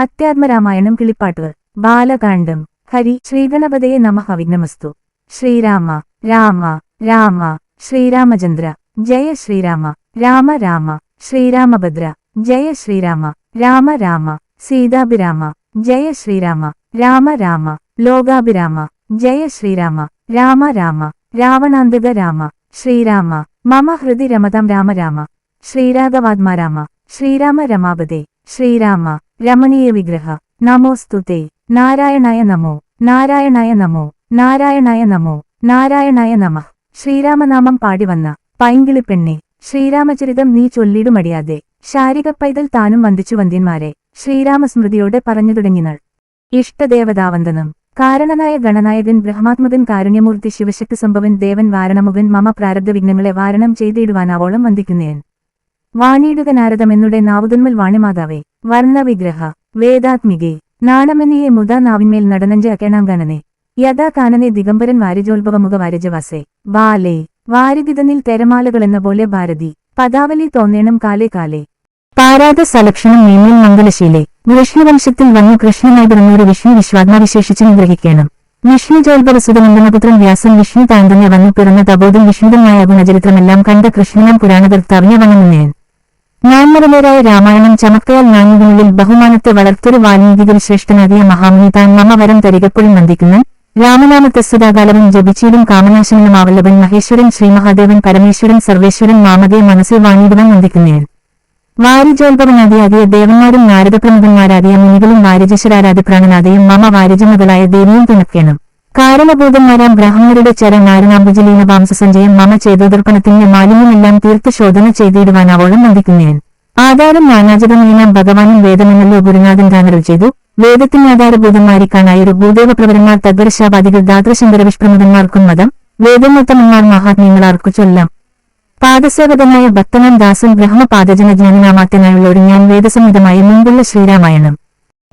അധ്യാത്മരാമായണം കിളിപ്പാട്ടുകൾ ബാലകാണ്ഡം ഹരി ശ്രീഗണപതയെ നമഃ വിഘ്നമസ്തു. ശ്രീരാമ രാമ രാമ ശ്രീരാമചന്ദ്ര ജയ ശ്രീരാമ രാമ രാമ ശ്രീരാമഭദ്ര ജയ ശ്രീരാമ രാമ രാമ സീതാഭിരാമ ജയ ശ്രീരാമ രാമ രാമ ലോകാഭിരാമ ജയ ശ്രീരാമ രാമ രാമ രാവണാന്തക രാമ ശ്രീരാമ മമ ഹൃദി രമതാം രാമ രാമ ശ്രീരാഘവാത്മാ രാമ ശ്രീരാമ രമാപതേ ശ്രീരാമ രമണീയ വിഗ്രഹ നമോസ്തുതേ. നാരായണായ നമോ നാരായണായ നമോ നാരായണായ നമോ നാരായണായ നമഃ. ശ്രീരാമനാമം പാടിവന്ന പൈങ്കിളിപ്പെണ്ണെ ശ്രീരാമചരിതം നീ ചൊല്ലിടുമടിയാതെ ശാരിക പൈതൽ താനും വന്ദിച്ചു വന്ദ്യന്മാരെ ശ്രീരാമസ്മൃതിയോടെ പറഞ്ഞു തുടങ്ങിനാൾ. ഇഷ്ടദേവതാവന്ദനം. കാരണനായ ഗണനായകൻ ബ്രഹ്മാത്മകൻ കാരുണ്യമൂർത്തി ശിവശക്തി സംഭവൻ ദേവൻ വാരണമുഖൻ മമ പ്രാരബ്ധ വിഘ്നങ്ങളെ വാരണം ചെയ്തിടുവാനാവോളം വന്ദിക്കുന്നേൻ. വാണിയിടുക നാരദമെന്നുടെ നാവുതന്മൽ വാണിമാതാവേ വർണ്ണവിഗ്രഹ വേദാത്മികേ നാണമെന്നിയെ മുതാ നാവിന്മേൽ നടനഞ്ച അക്കേണാങ്കനനെ യഥാ കാനനെ ദിഗംബരൻ വാരിജോത്ഭവമുഖ വാരജവാസേ ബാലേ വാരിദിതനിൽ തെരമാലകളെന്ന പോലെ ഭാരതി പദാവലി തോന്നേണം കാലേ കാലേ. പാരാത സലക്ഷണം മേന്മേൽ മംഗലശീലേ വിഷ്ണുവംശത്തിൽ വന്നു കൃഷ്ണനായി പിറന്നൊരു വിഷ്ണു വിശ്വാത്മാവിശേഷിച്ചു നിഗ്രഹിക്കണം. വിഷ്ണുജോത്ഭവസുതനന്ദനപുത്രൻ വ്യാസൻ വിഷ്ണു താൻ തന്നെ വന്നു പിറന്ന തപോതും വിഷ്ണുതമായ ഗുണചരിത്രമെല്ലാം കണ്ട കൃഷ്ണനാം പുരാണകർത്താവിനെ വണങ്ങുന്നേൻ. നാൻമരമേരായ രാമായണം ചമക്കയാൽ നാഞ്ഞുകളിൽ ബഹുമാനത്തെ വളർത്തൊരു വാൽമീകികൾ ശ്രേഷ്ഠനാകിയ മഹാമുനി താൻ മമ വരം തരികപ്പോഴും വന്ദിക്കുന്ന രാമനാമത്തസ്സദാകാലവും ജപിച്ചിടും കാമനാശനമാവല്ലഭൻ മഹേശ്വരൻ ശ്രീമഹാദേവൻ പരമേശ്വരൻ സർവേശ്വരൻ മാമകയെ മനസ്സിൽ വാണിടുവാൻ വന്ദിക്കുന്നേൻ. വാരിജോത്ഭവനാദിയാകിയ ദേവന്മാരും നാരദപ്രമുഖന്മാരാകിയ മുനികളും വാരിജശ്വരാരാധിപ്രാണനാഥയും മമ വാരിജമകളായ ദേവിയും തുണക്കേണം. കാരണഭൂതന്മാരാം ബ്രാഹ്മണരുടെ ചര നാരണാംബുജലീന വാംസസഞ്ചയം മമ ചേതോദർപ്പണത്തിന്റെ മാലിന്യമെല്ലാം തീർത്ത് ശോധന ചെയ്തിടുവാനാവോളം വന്ദിക്കുന്നേൻ. ആധാരം നാനാജതമീനാം ഭഗവാനും വേദമെന്നല്ലോ ഗുരുനാഥൻ താനരുൾ ചെയ്തു. വേദത്തിനാധാരഭൂതന്മാരിക്കാനായൊരു ഭൂദേവപ്രവരന്മാർ തദ്വരശാപാദികൾ ദാദ്രശങ്കരവിഷ്പ്രമുഖന്മാർക്കും മതം വേദമൊത്തമന്മാർ മഹാത്മ്യങ്ങളാർക്കു ചൊല്ലാം. പാദസേവകനായ ഭക്തനാം ദാസൻ ബ്രഹ്മപാദജനജ്ഞാനനാമാത്യനായുള്ളൊരു ഞാൻ വേദസംഹിതമായ മുമ്പുള്ള ശ്രീരാമായണം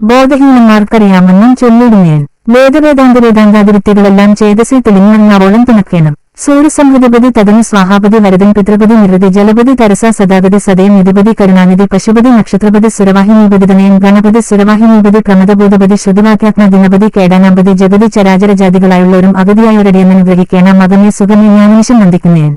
ബോധഹീനന്മാർക്കറിയാമെന്നും ചൊല്ലിടുന്നേൻ. വേദാന്താദിവിദ്യകളെല്ലാം ചേതസിൽ തെളിഞ്ഞവോളം തുണക്കേണം. സൂര്യസംഹൃതിപതി തദനു സ്വാഹാപതി വരദൻ പിതൃപതി നിരതി ജലപതി തരസാ സദാഗതി സദയം നിധിപതി കരുണാനിധി പശുപതി നക്ഷത്രപതി സുരവാഹിനീപതി തനയൻ ഗണപതി സുരവാഹിനീപതി പ്രമദബോധപതി ശ്രുതിവാക്യാത്മ ദിനപതി കേടാനാപതി ജഗതി ചരാചര ജാതികളായുള്ളവരും അഗതിയായൊരടിയെന്നനുഗ്രഹിക്കേണം. മകമേ സുഖമേ ജ്ഞാനീശം വന്ദിക്കുന്നേൻ.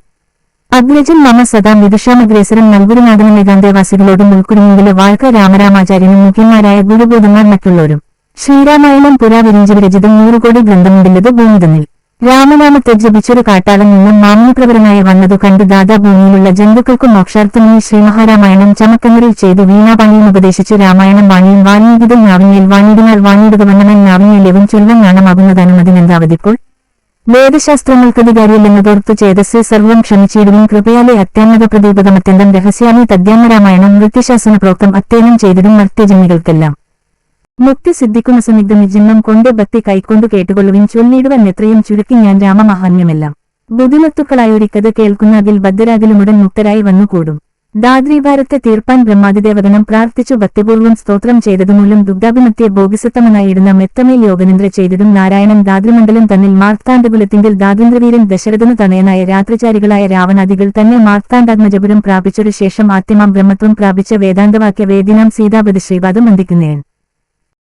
അഗ്രജൻ മമ സദാ വിദുഷാമഗ്രേസരൻ നൽകുരുനാഥനും ഏകാന്തേവാസികളോടും ഉൾക്കുരുമെങ്കില് വാഴ്ക്ക രാമരാമാചാര്യനും മുഖ്യന്മാരായ ഗുരുബോധന്മാർ മറ്റുള്ളവരും. ശ്രീരാമായണം പുരാ വിരിഞ്ചു വിരചിതം 100 കോടി ഗ്രന്ഥമുണ്ടില്ലത് ഭൂമിതന്നിൽ. രാമനാമത്തെ ജപിച്ചൊരു കാട്ടാളം നിന്നും മാമുനിപ്രവരനായി വന്നതു കണ്ടു ദാദാ ഭൂമിയിലുള്ള ജന്തുക്കൾക്കും മോക്ഷാർത്ഥമായി ശ്രീമഹാരാമായണം ചമക്കങ്ങറിൽ ചെയ്തു വീണാപാണിയും ഉപദേശിച്ചു. രാമായണം വാണിയും വാൽമീകിതം നാവിന്മേൽ വാണിയിടുന്നാൽ വാണിയിടുക വണ്ണമൻ നാവിന്മേലവും ചൊല്ലം നാണമാകുന്നതാനുമതിനെന്താവതിപ്പോൾ. വേദശാസ്ത്രങ്ങൾക്കധികാരിയല്ലെന്നതോർത്തു ചേതസ്സെ സർവം ക്ഷമിച്ചിടുവിൻ കൃപയാലെ അത്യാത്മക പ്രദീപകമത്യന്തം രഹസ്യാമി തദ്യാത്മരാമായണം വൃത്തിശാസന പ്രോക്തം അത്യനം ചെയ്തിടും മർത്യജന്മികൾക്കെല്ലാം മുക്തി സിദ്ധിക്കുന്ന സംയുക്തം ജന്മം കൊണ്ട് ഭക്തി കൈക്കൊണ്ടു കേട്ടുകൊള്ളുവിൻ ചൊല്ലിടുവൻ എത്രയും ചുരുക്കി ഞാൻ രാമമഹാത്മ്യമെല്ലാം. ബുദ്ധിമത്തുക്കളായൊരിക്കത് കേൾക്കുന്ന അതിൽ ബദ്ധരാകിലുമുടൻ മുക്തരായി വന്നുകൂടും. ദാദ്രീഭാരത്തെ തീർപ്പാൻ ബ്രഹ്മാതിദേവഗണം പ്രാർത്ഥിച്ചു ഭക്തിപൂർവ്വം സ്തോത്രം ചെയ്തതുമൂലം ദുഗ്ധാഭിമത്യെ ഭോഗിസത്തമനായിടുന്ന മെത്തമേൽ യോഗനിന്ദ്ര ചെയ്തിടും. നാരായണൻ ദാദ്രിമണ്ഡലം തന്നിൽ മാർത്താണ്ഡകുലത്തിങ്കിൽ ദാദ്രീന്ദ്രവീരൻ ദശരഥനു തനയനായ രാത്രിചാരികളായ രാവണാദികൾ തന്നെ മാർത്താണ്ഡാത്മജപുരം പ്രാപിച്ചൊരു ശേഷം ആത്യമാം ബ്രഹ്മത്വം പ്രാപിച്ച വേദാന്തവാക്യ വേദിനാം സീതാപതി ശ്രീപാദം വന്ദിക്കുന്നേൻ.